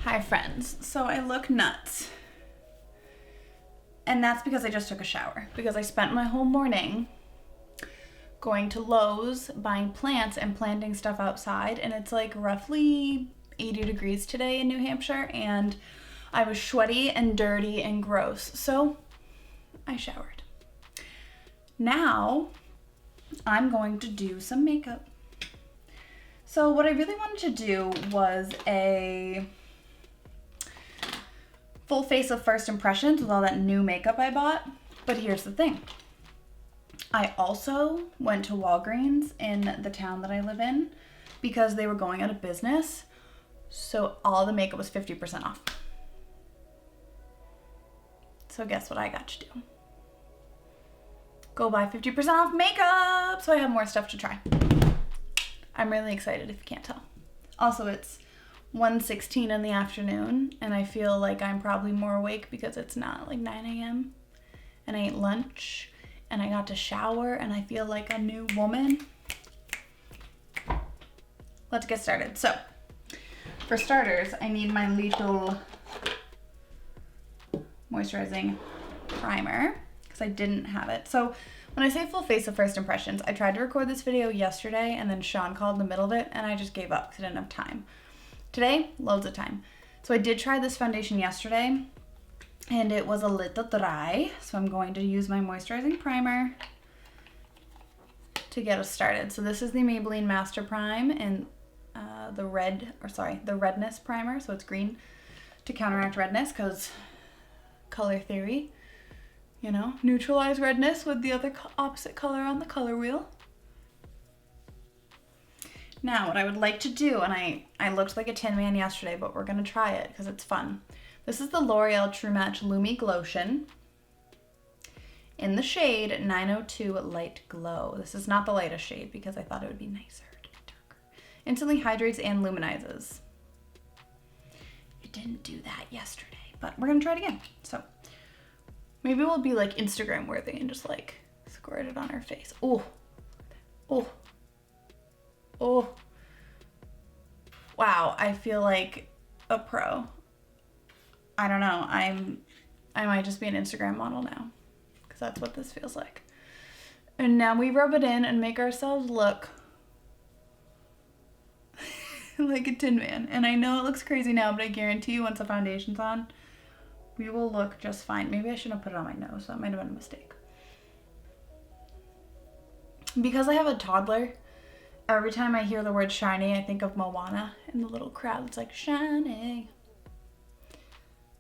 Hi friends, so I look nuts. And that's because I just took a shower. Because I spent my whole morning going to Lowe's, buying plants and planting stuff outside. And it's like roughly 80 degrees today in New Hampshire. And I was sweaty and dirty and gross. So I showered. Now I'm going to do some makeup. So what I really wanted to do was a full face of first impressions with all that new makeup I bought. But here's the thing. I also went to Walgreens in the town that I live in because they were going out of business. So all the makeup was 50% off. So guess what I got to do? Go buy 50% off makeup so I have more stuff to try. I'm really excited if you can't tell. Also, it's 1:16 in the afternoon and I feel like I'm probably more awake because it's not like 9 a.m. and I ate lunch and I got to shower and I feel like a new woman. Let's get started. So, for starters, I need my little moisturizing primer because I didn't have it. So, when I say full face of first impressions, I tried to record this video yesterday and then Sean called in the middle of it and I just gave up because I didn't have time. Today, loads of time. So I did try this foundation yesterday and it was a little dry. So I'm going to use my moisturizing primer to get us started. So this is the Maybelline Master Prime and the redness primer. So it's green to counteract redness because color theory, you know, neutralize redness with the other opposite color on the color wheel. Now, what I would like to do, and I looked like a Tin Man yesterday, but we're going to try it because it's fun. This is the L'Oreal True Match Lumi Glotion in the shade 902 Light Glow. This is not the lightest shade because I thought it would be nicer to be darker. Instantly hydrates and luminizes. It didn't do that yesterday, but we're going to try it again. So maybe we'll be like Instagram worthy and just like squirt it on our face. Oh, oh. Oh, wow, I feel like a pro. I don't know, I might just be an Instagram model now because that's what this feels like. And now we rub it in and make ourselves look like a Tin Man. And I know it looks crazy now, but I guarantee you once the foundation's on, we will look just fine. Maybe I shouldn't have put it on my nose, that might have been a mistake. Because I have a toddler, every time I hear the word shiny, I think of Moana and the little crowd. It's like, shiny.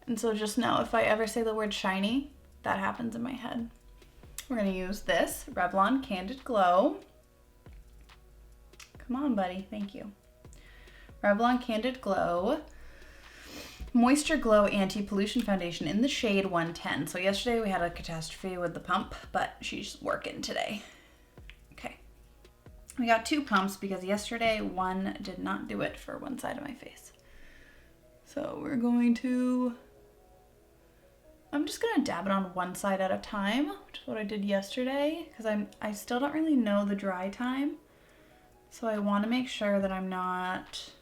And so just know, if I ever say the word shiny, that happens in my head. We're going to use this Revlon Candid Glow. Come on, buddy. Thank you. Revlon Candid Glow Moisture Glow Anti-Pollution Foundation in the shade 110. So yesterday we had a catastrophe with the pump, but she's working today. We got two pumps because yesterday one did not do it for one side of my face. So I'm just gonna dab it on one side at a time, which is what I did yesterday because I still don't really know the dry time. So I want to make sure that I'm not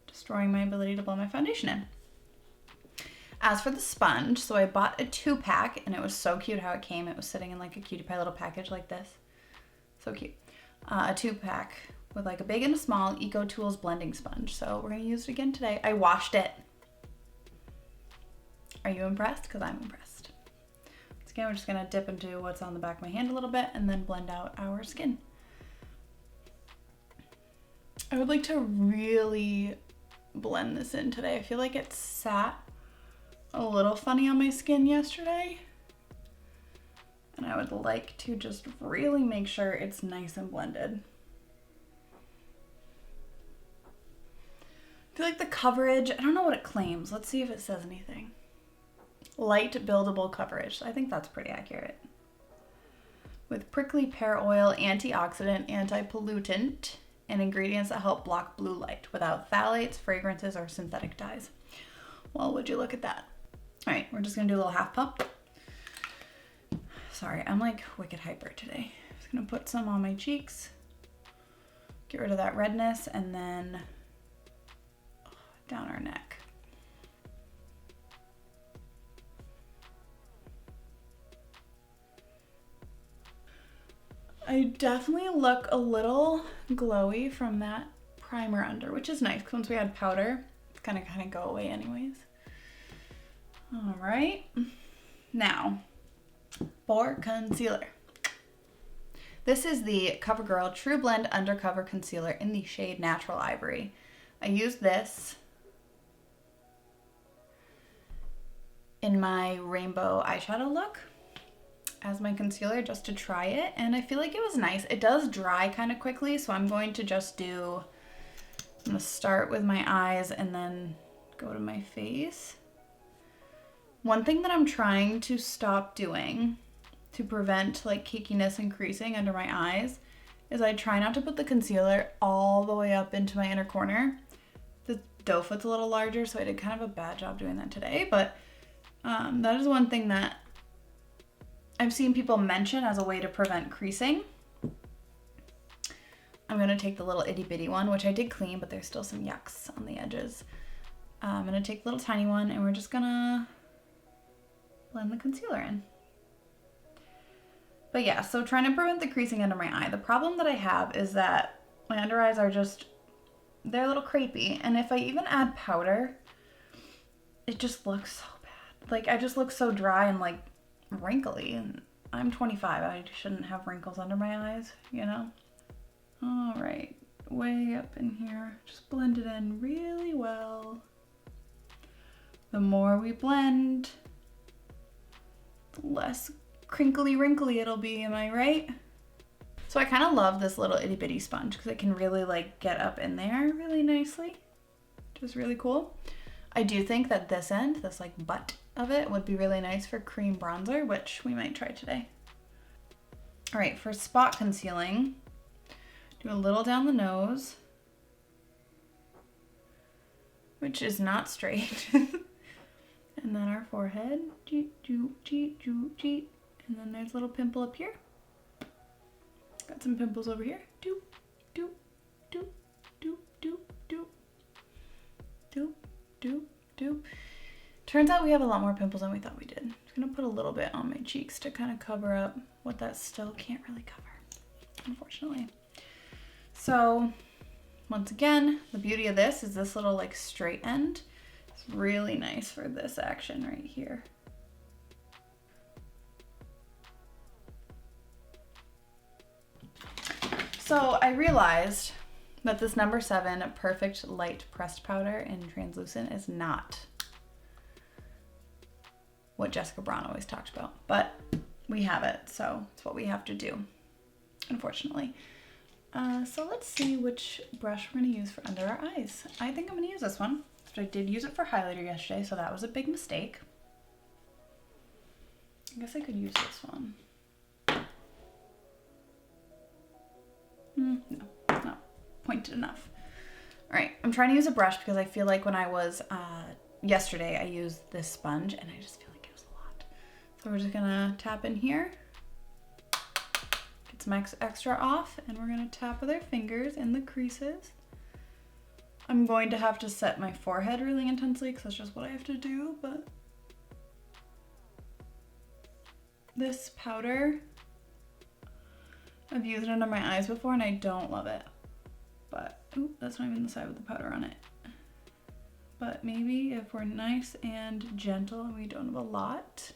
destroying my ability to blend my foundation in. As for the sponge, so I bought a 2-pack and it was so cute how it came. It was sitting in like a cutie pie little package like this. So cute. A 2-pack with like a big and a small Eco Tools blending sponge. So we're going to use it again today. I washed it. Are you impressed? Because I'm impressed. Once again, we're just going to dip into what's on the back of my hand a little bit and then blend out our skin. I would like to really blend this in today. I feel like it sat a little funny on my skin yesterday. And I would like to just really make sure it's nice and blended. I feel like the coverage, I don't know what it claims. Let's see if it says anything. Light buildable coverage. I think that's pretty accurate. With prickly pear oil, antioxidant, anti-pollutant, and ingredients that help block blue light without phthalates, fragrances, or synthetic dyes. Well, would you look at that? All right, we're just gonna do a little half pump. Sorry, I'm like wicked hyper today. I'm just gonna put some on my cheeks, get rid of that redness, and then down our neck. I definitely look a little glowy from that primer under, which is nice because once we add powder, it's gonna kind of go away anyways. All right, now for concealer. This is the CoverGirl True Blend Undercover Concealer in the shade Natural Ivory. I used this in my rainbow eyeshadow look as my concealer just to try it, and I feel like it was nice. It does dry kind of quickly, so I'm going to just I'm gonna start with my eyes and then go to my face. One thing that I'm trying to stop doing to prevent like cakiness and creasing under my eyes is I try not to put the concealer all the way up into my inner corner. The doe foot's a little larger, so I did kind of a bad job doing that today, but that is one thing that I've seen people mention as a way to prevent creasing. I'm gonna take the little itty bitty one, which I did clean, but there's still some yucks on the edges. I'm gonna take the little tiny one and we're just gonna blend the concealer in. But yeah, so trying to prevent the creasing under my eye. The problem that I have is that my under eyes are just, they're a little crepey. And if I even add powder, it just looks so bad. Like I just look so dry and like wrinkly, and I'm 25. I shouldn't have wrinkles under my eyes, you know? All right, way up in here. Just blend it in really well. The more we blend, the less crinkly wrinkly it'll be, am I right? So I kind of love this little itty bitty sponge because it can really like get up in there really nicely, which is really cool. I do think that this end, this like butt of it, would be really nice for cream bronzer, which we might try today. All right, for spot concealing, do a little down the nose, which is not straight. And then our forehead, and then there's a little pimple up here. Got some pimples over here. Doop, doop, doop, doop, doop, doop, doop, doop, doop. Turns out we have a lot more pimples than we thought we did. I'm just gonna put a little bit on my cheeks to kind of cover up what that still can't really cover, unfortunately. So once again, the beauty of this is this little like straight end. It's really nice for this action right here. So I realized that this number 7 Perfect Light Pressed Powder in Translucent is not what Jessica Braun always talked about, but we have it, so it's what we have to do, unfortunately. So let's see which brush we're gonna use for under our eyes. I think I'm gonna use this one. I did use it for highlighter yesterday, so that was a big mistake. I guess I could use this one. No, not pointed enough. All right, I'm trying to use a brush because I feel like when I was, yesterday, I used this sponge and I just feel like it was a lot. So we're just gonna tap in here, get some extra off, and we're gonna tap with our fingers in the creases. I'm going to have to set my forehead really intensely because that's just what I have to do, but this powder, I've used it under my eyes before and I don't love it. But, ooh, that's not even the side with the powder on it. But maybe if we're nice and gentle and we don't have a lot,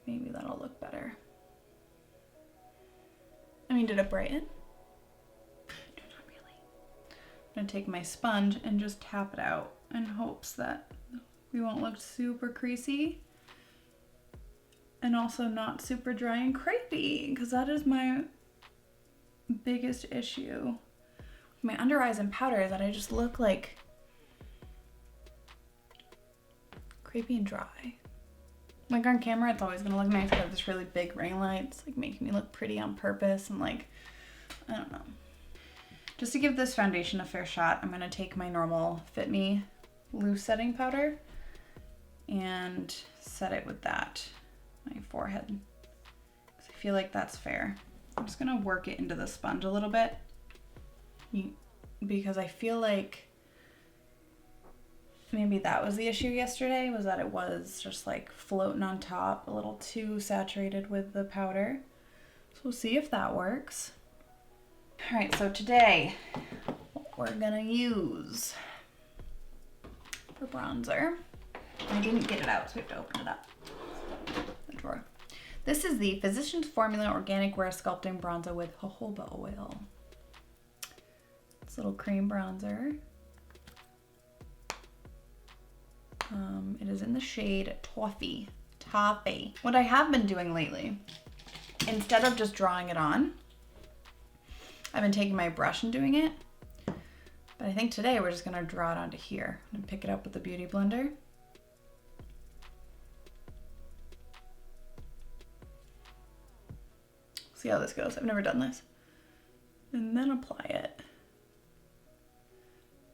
maybe that'll look better. I mean, did it brighten? No, not really. I'm gonna take my sponge and just tap it out in hopes that we won't look super creasy and also not super dry and crepey, because that is my biggest issue with my under eyes and powder, is that I just look like crepey and dry. Like on camera, it's always gonna look nice. I have this really big ring light. It's like making me look pretty on purpose, and like, I don't know. Just to give this foundation a fair shot, I'm gonna take my normal Fit Me loose setting powder and set it with that, my forehead. 'Cause I feel like that's fair. I'm just gonna work it into the sponge a little bit because I feel like maybe that was the issue yesterday, was that it was just like floating on top, a little too saturated with the powder. So we'll see if that works. All right, so today what we're gonna use for bronzer, I didn't get it out, so we have to open it up. The drawer. This is the Physicians Formula Organic Wear Sculpting Bronzer with jojoba oil. It's a little cream bronzer. It is in the shade Toffee. What I have been doing lately, instead of just drawing it on, I've been taking my brush and doing it. But I think today we're just gonna draw it onto here and pick it up with the Beauty Blender. See how this goes. I've never done this. And then apply it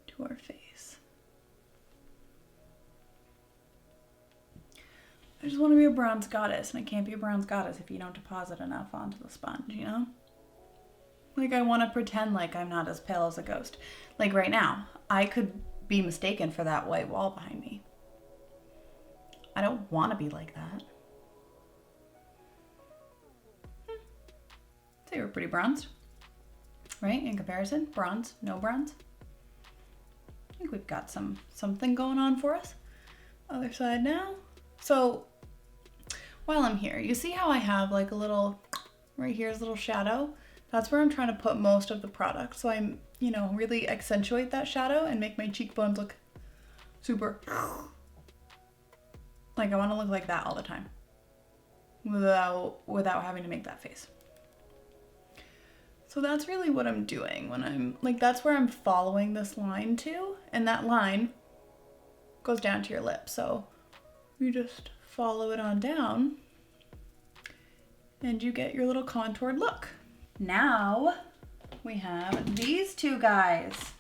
to our face. I just want to be a bronze goddess, and I can't be a bronze goddess if you don't deposit enough onto the sponge, you know? Like, I want to pretend like I'm not as pale as a ghost. Like right now, I could be mistaken for that white wall behind me. I don't want to be like that. Say we're pretty bronzed, right? In comparison, bronze, no bronze. I think we've got something going on for us. Other side now. So while I'm here, you see how I have like a little, right here's a little shadow? That's where I'm trying to put most of the product. So I'm, you know, really accentuate that shadow and make my cheekbones look super, like I want to look like that all the time without having to make that face. So that's really what I'm doing when I'm, like, that's where I'm following this line to, and that line goes down to your lip. So you just follow it on down and you get your little contoured look. Now we have these two guys.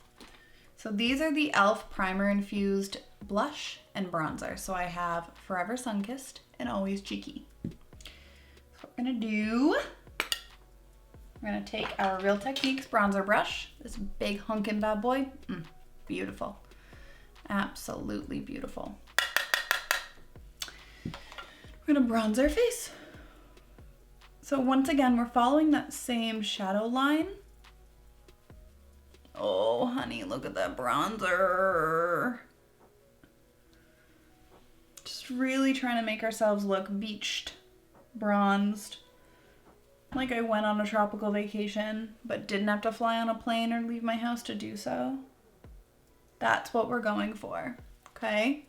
So these are the e.l.f. Primer Infused Blush and Bronzer. So I have Forever Sunkissed and Always Cheeky. So what we're gonna do, we're gonna take our Real Techniques bronzer brush, this big hunkin' bad boy. Beautiful, absolutely beautiful. We're gonna bronze our face. So once again, we're following that same shadow line. Oh, honey, look at that bronzer. Just really trying to make ourselves look beached, bronzed. Like I went on a tropical vacation, but didn't have to fly on a plane or leave my house to do so. That's what we're going for, okay?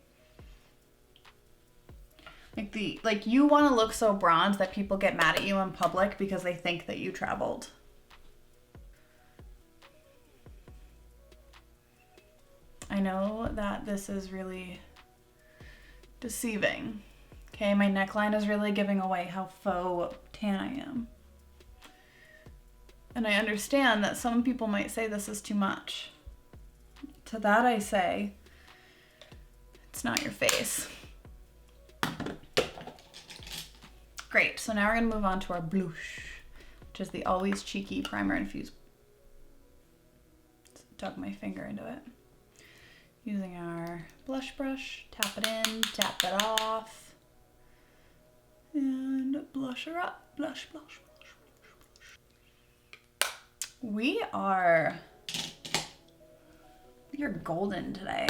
Like you want to look so bronzed that people get mad at you in public because they think that you traveled. I know that this is really deceiving. Okay, my neckline is really giving away how faux tan I am. And I understand that some people might say this is too much. To that I say, it's not your face. Great, so now we're gonna move on to our blush, which is the Always Cheeky Primer Infused. Dug my finger into it. Using our blush brush, tap it in, tap it off, and blush her up. Blush, blush, blush, blush, blush. We are golden today.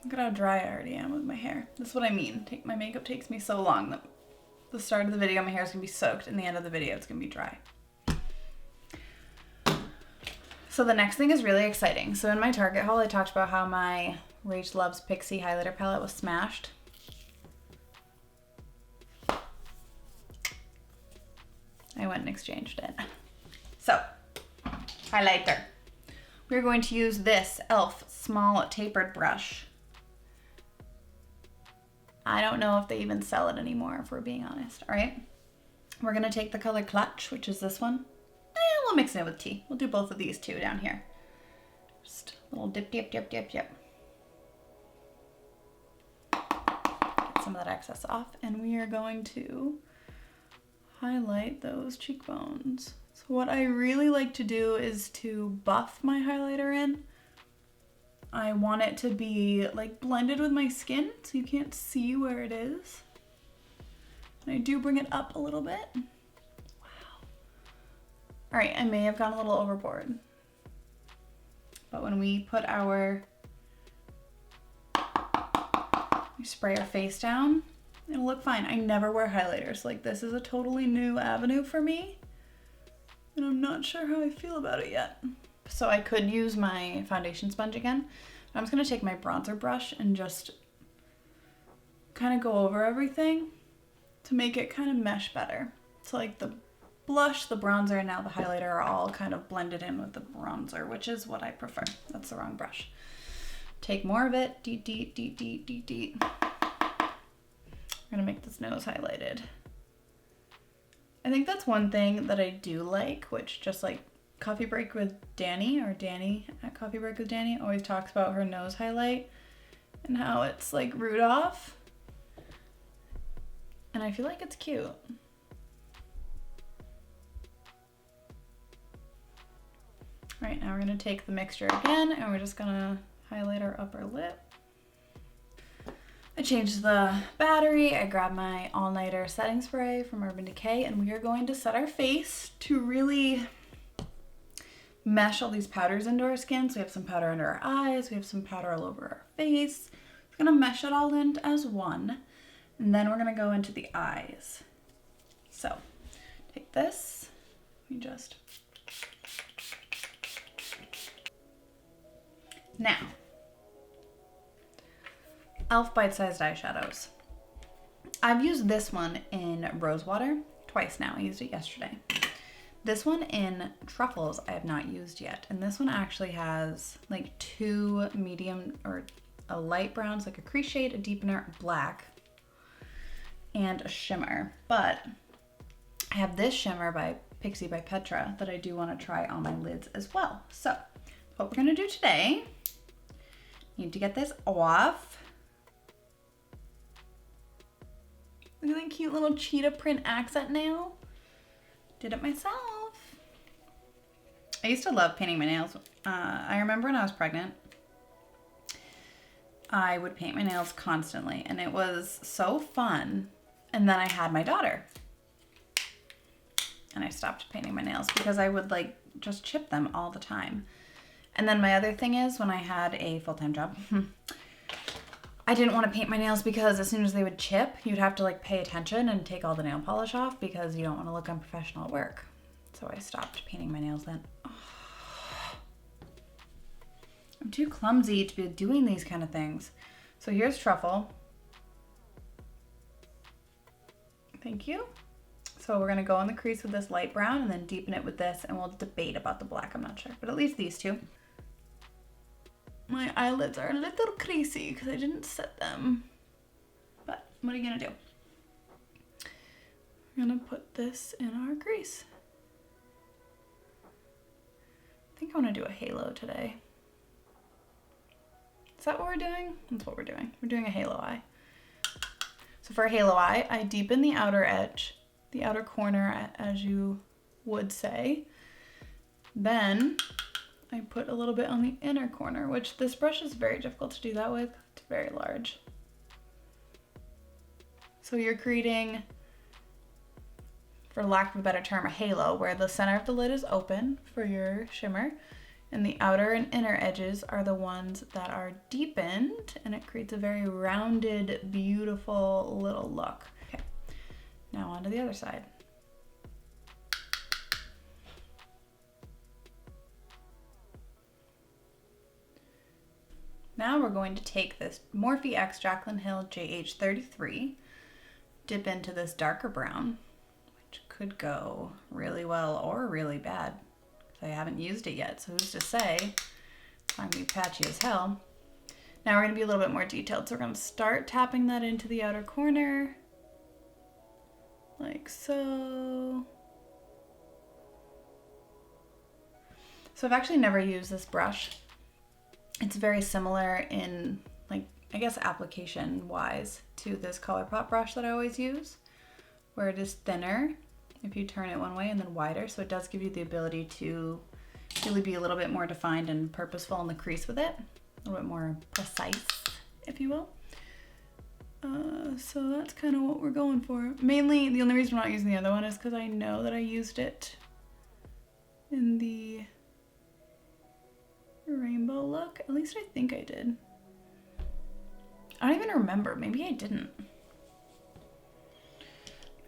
Look at how dry I already am with my hair. This is what I mean. My makeup takes me so long that the start of the video, my hair is gonna be soaked, and the end of the video, it's gonna be dry. So the next thing is really exciting. So in my Target haul, I talked about how my Rach Loves Pixie highlighter palette was smashed. I went and exchanged it. So, highlighter. We're going to use this e.l.f. small tapered brush. I don't know if they even sell it anymore, if we're being honest, all right? We're gonna take the color Clutch, which is this one. We'll mix it with tea. We'll do both of these two down here. Just a little dip, dip, dip, dip, dip. Get some of that excess off, and we are going to highlight those cheekbones. So what I really like to do is to buff my highlighter in. I want it to be like blended with my skin so you can't see where it is. And I do bring it up a little bit. Wow. All right, I may have gone a little overboard. But when we put we spray our face down, it'll look fine. I never wear highlighters. Like, this is a totally new avenue for me. And I'm not sure how I feel about it yet. So I could use my foundation sponge again. I'm just gonna take my bronzer brush and just kind of go over everything to make it kind of mesh better. So like the blush, the bronzer, and now the highlighter are all kind of blended in with the bronzer, which is what I prefer. That's the wrong brush. Take more of it, We're gonna make this nose highlighted. I think that's one thing that I do like, which just like Coffee Break with Danny, or Danny at Coffee Break with Danny, always talks about her nose highlight and how it's like Rudolph. And I feel like it's cute. All right, now we're gonna take the mixture again and we're just gonna highlight our upper lip. I changed the battery, I grabbed my all-nighter setting spray from Urban Decay, and we are going to set our face to really mesh all these powders into our skin. So we have some powder under our eyes, we have some powder all over our face. We're gonna mesh it all in as one. And then we're gonna go into the eyes. So take this, we just. Now, e.l.f. bite-sized eyeshadows. I've used this one in Rosewater twice now. I used it yesterday. This one in Truffles I have not used yet. And this one actually has like two medium, or a light browns, like a crease shade, a deepener, black, and a shimmer. But I have this shimmer by Pixie by Petra that I do want to try on my lids as well. So what we're gonna do today, need to get this off. Look at that cute little cheetah print accent nail. Did it myself. I used to love painting my nails. I remember when I was pregnant, I would paint my nails constantly and it was so fun. And then I had my daughter and I stopped painting my nails because I would like just chip them all the time. And then my other thing is, when I had a full-time job, I didn't want to paint my nails because as soon as they would chip, you'd have to like pay attention and take all the nail polish off because you don't want to look unprofessional at work. So I stopped painting my nails then. Oh. I'm too clumsy to be doing these kind of things. So here's Truffle. Thank you. So we're gonna go in the crease with this light brown and then deepen it with this, and we'll debate about the black, I'm not sure, but at least these two. My eyelids are a little creasy because I didn't set them, but what are you gonna do? We're gonna put this in our crease. I think I wanna do a halo today. Is that what we're doing? That's what we're doing. We're doing a halo eye. So for a halo eye, I deepen the outer edge, the outer corner, as you would say. Then I put a little bit on the inner corner, which this brush is very difficult to do that with. It's very large. So you're creating, for lack of a better term, a halo, where the center of the lid is open for your shimmer, and the outer and inner edges are the ones that are deepened, and it creates a very rounded, beautiful little look. Okay, now on to the other side. Now we're going to take this Morphe X Jaclyn Hill JH33, dip into this darker brown, which could go really well or really bad. I haven't used it yet, so who's to say? It's gonna be patchy as hell. Now we're gonna be a little bit more detailed. So we're gonna start tapping that into the outer corner, like so. So I've actually never used this brush. It's very similar in, like, I guess application wise to this ColourPop brush that I always use, where it is thinner if you turn it one way and then wider. So it does give you the ability to really be a little bit more defined and purposeful in the crease with it, a little bit more precise, if you will. So that's kind of what we're going for. Mainly, the only reason I'm not using the other one is because I know that I used it in the rainbow look. At least I think I did. I don't even remember. Maybe I didn't.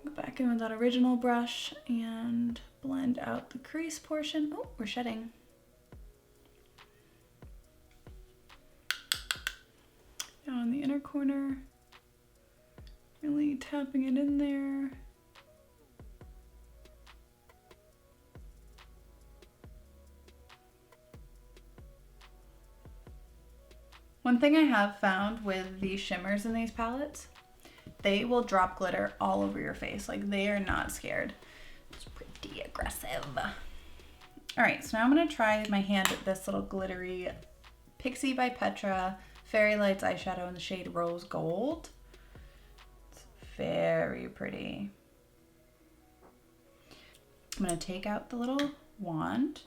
Go back in with that original brush and blend out the crease portion. Oh, we're shedding. Down in the inner corner. Really tapping it in there. One thing I have found with the shimmers in these palettes, they will drop glitter all over your face. Like, they are not scared. It's pretty aggressive. All right, so now I'm gonna try my hand at this little glittery Pixie by Petra Fairy Lights eyeshadow in the shade Rose Gold. It's very pretty. I'm gonna take out the little wand,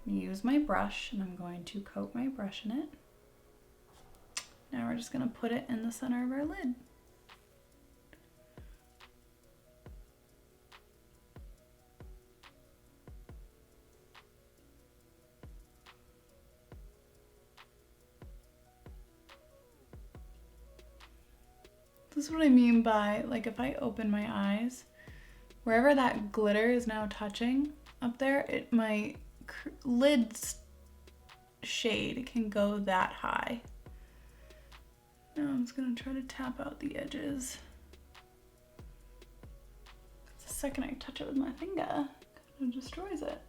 use my brush, and I'm going to coat my brush in it. Now we're just gonna put it in the center of our lid. This is what I mean by, like, if I open my eyes, wherever that glitter is now touching up there, my lid's shade can go that high. Now I'm just gonna try to tap out the edges. The second I touch it with my finger, it destroys it.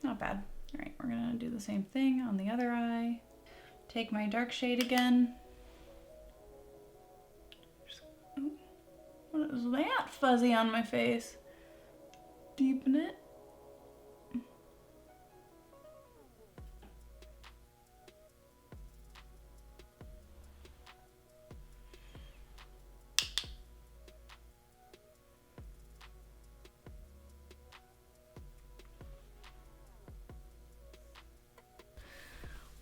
Not bad. All right, we're gonna do the same thing on the other eye. Take my dark shade again. What is that fuzzy on my face? Deepen it.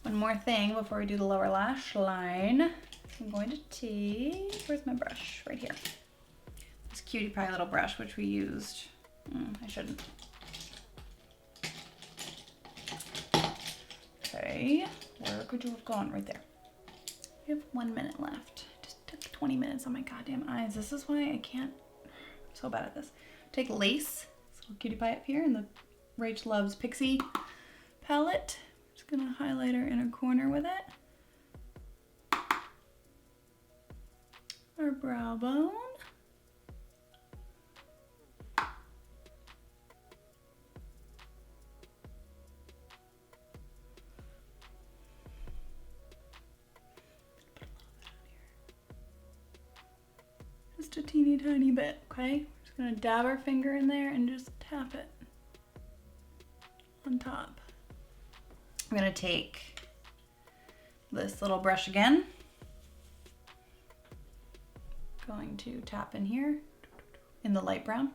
One more thing before we do the lower lash line. I'm going to take, where's my brush? Right here. This Cutie Pie little brush, which we used. I shouldn't. Okay, where could you have gone? Right there. We have 1 minute left. Just took 20 minutes on my goddamn eyes. This is why I can't, I'm so bad at this. Take lace, this little Cutie Pie up here in the Rach Loves Pixie palette. Just gonna highlight our inner corner with it. Our brow bone. Just a teeny tiny bit, okay? We're just gonna dab our finger in there and just tap it on top. I'm gonna take this little brush again. Going to tap in here in the light brown.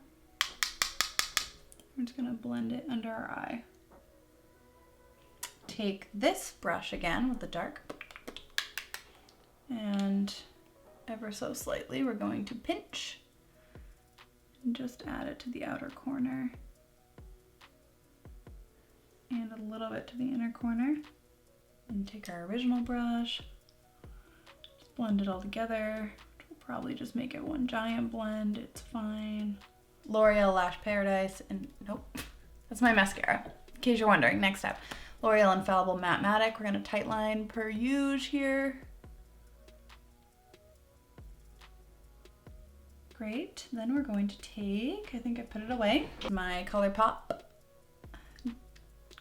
I'm just gonna blend it under our eye. Take this brush again with the dark, and ever so slightly we're going to pinch and just add it to the outer corner and a little bit to the inner corner. And take our original brush, just blend it all together. We'll probably just make it one giant blend, it's fine. L'Oreal Lash Paradise, and nope, that's my mascara, in case you're wondering. Next step, L'Oreal Infallible Matte Matic. We're gonna tight line per usual here. Great, then we're going to take, I think I put it away, my ColourPop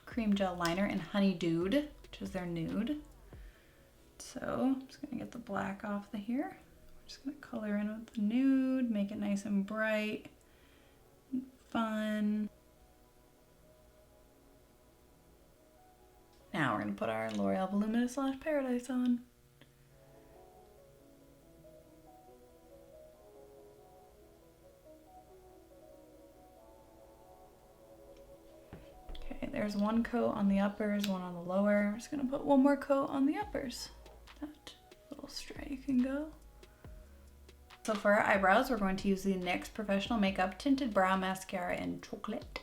Cream Gel Liner in Honey Dude, which is their nude. So I'm just gonna get the black off the here. We're just gonna color in with the nude, make it nice and bright and fun. Now we're gonna put our L'Oreal Voluminous Lash Paradise on. There's one coat on the uppers, one on the lower. I'm just gonna put one more coat on the uppers. That little stray can go. So for our eyebrows, we're going to use the NYX Professional Makeup Tinted Brow Mascara in Chocolate.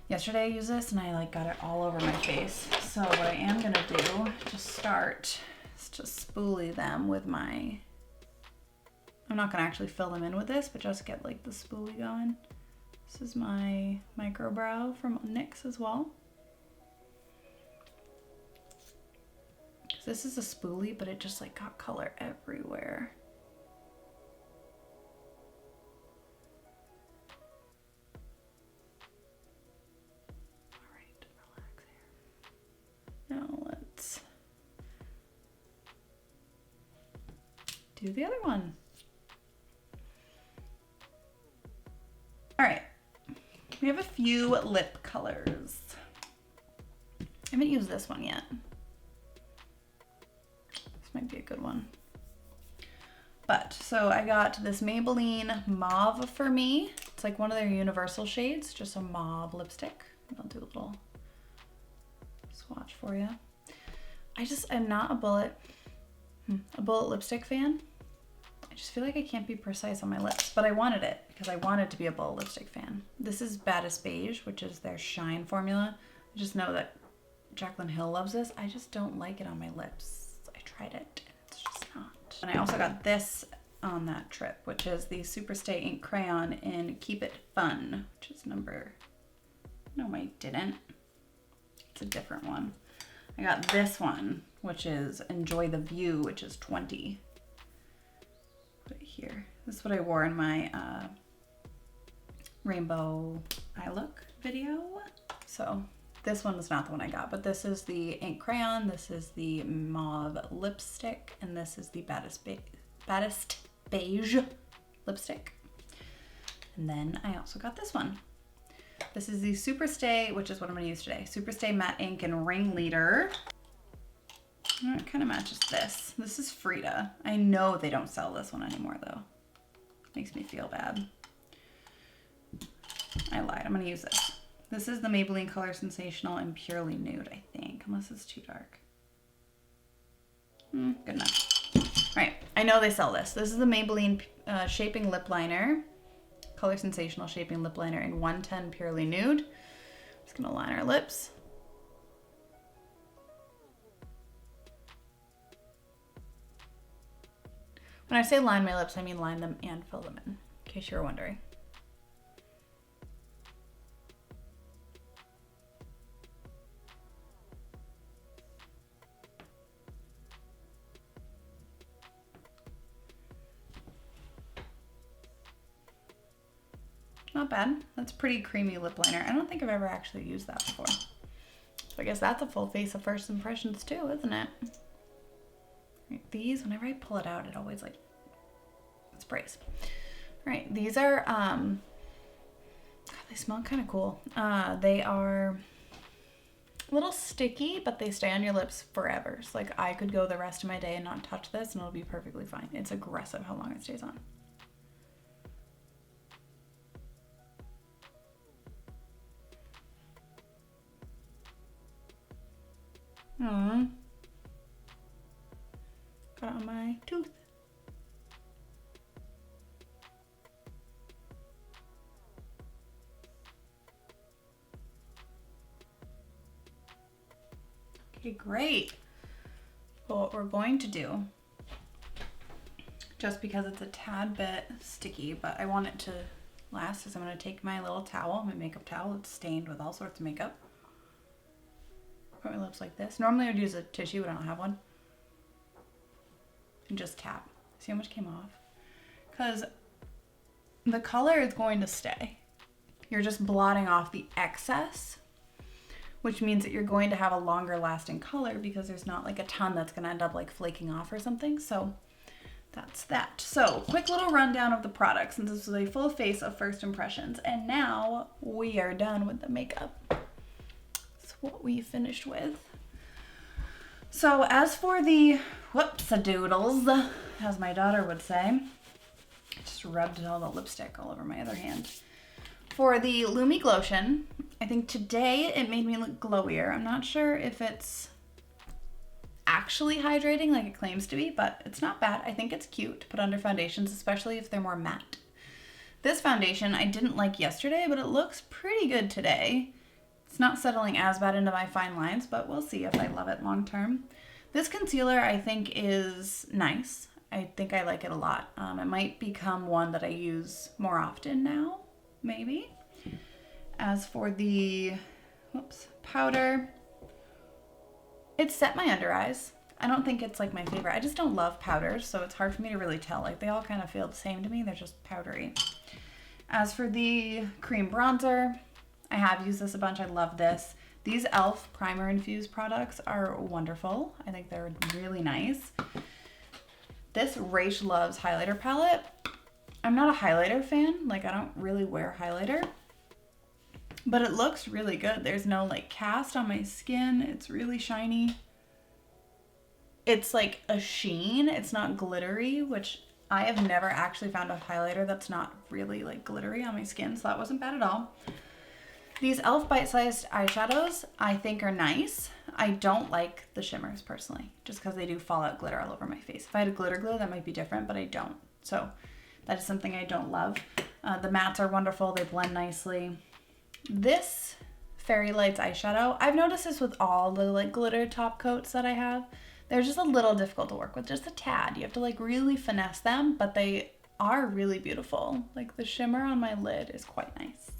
Yesterday I used this and I like got it all over my face. So what I am gonna do to start is just spoolie them with my, I'm not gonna actually fill them in with this, but just get like the spoolie going. This is my micro brow from NYX as well. This is a spoolie, but it just like got color everywhere. All right, relax here. Now let's do the other one. All right, we have a few lip colors. I haven't used this one yet. Might be a good one. But, so I got this Maybelline Mauve for me. It's like one of their universal shades, just a mauve lipstick. I'll do a little swatch for you. I'm not a bullet lipstick fan. I just feel like I can't be precise on my lips, but I wanted it because I wanted to be a bullet lipstick fan. This is Baddest Beige, which is their Shine formula. I just know that Jaclyn Hill loves this. I just don't like it on my lips. Tried it and it's just not. And I also got this on that trip, which is the Superstay Ink Crayon in Keep It Fun, which is number, no I didn't, it's a different one. I got this one, which is Enjoy the View, which is 20. Put it here. This is what I wore in my rainbow eye look video. So this one was not the one I got, but this is the ink crayon, this is the mauve lipstick, and this is the Baddest Beige lipstick. And then I also got this one. This is the Superstay, which is what I'm gonna use today. Superstay Matte Ink and Ringleader. It kind of matches this. This is Frida. I know they don't sell this one anymore though. Makes me feel bad. I lied, I'm gonna use this. This is the Maybelline Color Sensational and Purely Nude, I think, unless it's too dark. Good enough. All right, I know they sell this. This is the Maybelline Shaping Lip Liner, Color Sensational Shaping Lip Liner in 110 Purely Nude. Just gonna line our lips. When I say line my lips, I mean line them and fill them in case you were wondering. Not bad. That's pretty creamy lip liner. I don't think I've ever actually used that before. So I guess that's a full face of first impressions too, isn't it? Right, these, whenever I pull it out, it always like sprays. All right, these are, God, they smell kind of cool. They are a little sticky, but they stay on your lips forever. So like I could go the rest of my day and not touch this and it'll be perfectly fine. It's aggressive how long it stays on. Got it on my tooth. Okay, great. Well, what we're going to do, just because it's a tad bit sticky, but I want it to last, is I'm going to take my little towel, my makeup towel, it's stained with all sorts of makeup. Put my lips like this. Normally I would use a tissue, but I don't have one. And just tap. See how much came off? Because the color is going to stay. You're just blotting off the excess, which means that you're going to have a longer lasting color because there's not like a ton that's going to end up like flaking off or something. So that's that. So quick little rundown of the product since this was a full face of first impressions. And now we are done with the makeup. What we finished with. So as for the whoops-a-doodles, as my daughter would say, I just rubbed all the lipstick all over my other hand. For the Lumi Glotion, I think today it made me look glowier. I'm not sure if it's actually hydrating like it claims to be, but it's not bad. I think it's cute to put under foundations, especially if they're more matte. This foundation I didn't like yesterday, but it looks pretty good today. It's not settling as bad into my fine lines, but we'll see if I love it long term. This concealer I think is nice. I think I like it a lot. It might become one that I use more often now, maybe. As for the powder, it set my under eyes. I don't think it's like my favorite. I just don't love powders, so it's hard for me to really tell. Like they all kind of feel the same to me. They're just powdery. As for the cream bronzer, I have used this a bunch. I love this. These e.l.f. primer infused products are wonderful. I think they're really nice. This Rach Loves highlighter palette. I'm not a highlighter fan. Like I don't really wear highlighter, but it looks really good. There's no like cast on my skin. It's really shiny. It's like a sheen. It's not glittery, which I have never actually found a highlighter that's not really like glittery on my skin, so that wasn't bad at all. These e.l.f. bite-sized eyeshadows I think are nice. I don't like the shimmers personally, just because they do fallout glitter all over my face. If I had a glitter glue, that might be different, but I don't. So that is something I don't love. The mattes are wonderful. They blend nicely. This Fairy Lights eyeshadow, I've noticed this with all the like glitter top coats that I have. They're just a little difficult to work with, just a tad. You have to like really finesse them, but they are really beautiful. Like the shimmer on my lid is quite nice.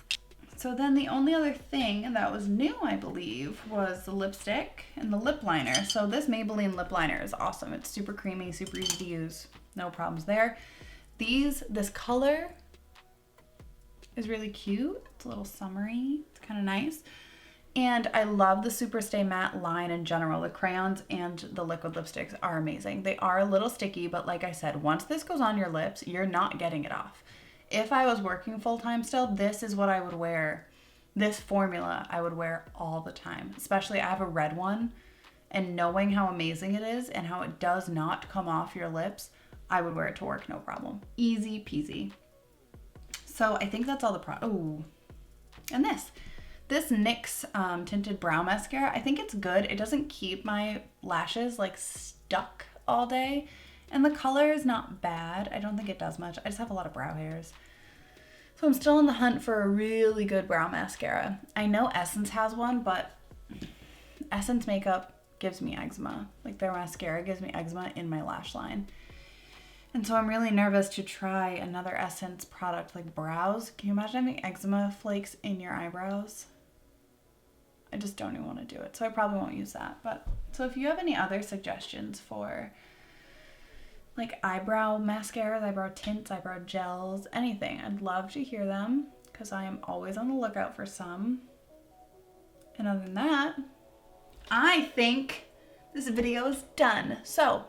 So then the only other thing that was new, I believe, was the lipstick and the lip liner. So this Maybelline lip liner is awesome. It's super creamy, super easy to use. No problems there. This color is really cute. It's a little summery. It's kind of nice. And I love the Superstay Matte line in general. The crayons and the liquid lipsticks are amazing. They are a little sticky, but like I said, once this goes on your lips, you're not getting it off. If I was working full-time still, this is what I would wear. This formula I would wear all the time. Especially I have a red one, and knowing how amazing it is and how it does not come off your lips, I would wear it to work no problem. Easy peasy. So I think that's all the Ooh. And this NYX tinted brow mascara, I think it's good. It doesn't keep my lashes like stuck all day. And the color is not bad. I don't think it does much. I just have a lot of brow hairs. So I'm still on the hunt for a really good brow mascara. I know Essence has one, but Essence makeup gives me eczema. Like their mascara gives me eczema in my lash line. And so I'm really nervous to try another Essence product like brows. Can you imagine having eczema flakes in your eyebrows? I just don't even want to do it. So I probably won't use that. But so if you have any other suggestions for like eyebrow mascaras, eyebrow tints, eyebrow gels, anything, I'd love to hear them because I am always on the lookout for some. And other than that, I think this video is done. So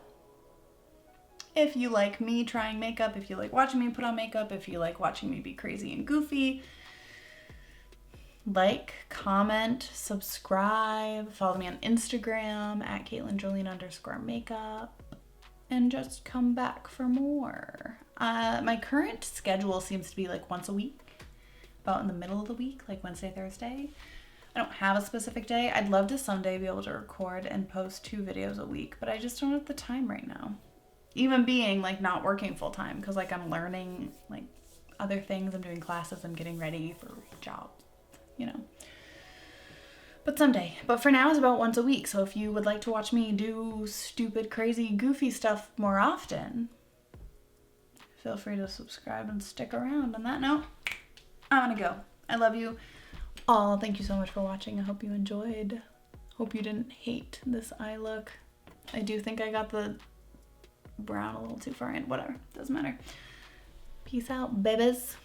if you like me trying makeup, if you like watching me put on makeup, if you like watching me be crazy and goofy, like, comment, subscribe, follow me on Instagram at CaitlinJolene_makeup, and just come back for more. My current schedule seems to be like once a week, about in the middle of the week, like Wednesday, Thursday. I don't have a specific day. I'd love to someday be able to record and post 2 videos a week, but I just don't have the time right now. Even being like not working full time, because like I'm learning like other things, I'm doing classes, I'm getting ready for jobs, you know. But someday. But for now it's about once a week. So if you would like to watch me do stupid, crazy, goofy stuff more often, feel free to subscribe and stick around. On that note, I'm gonna go. I love you all. Thank you so much for watching. I hope you enjoyed. Hope you didn't hate this eye look. I do think I got the brown a little too far in. Whatever. Doesn't matter. Peace out, babies.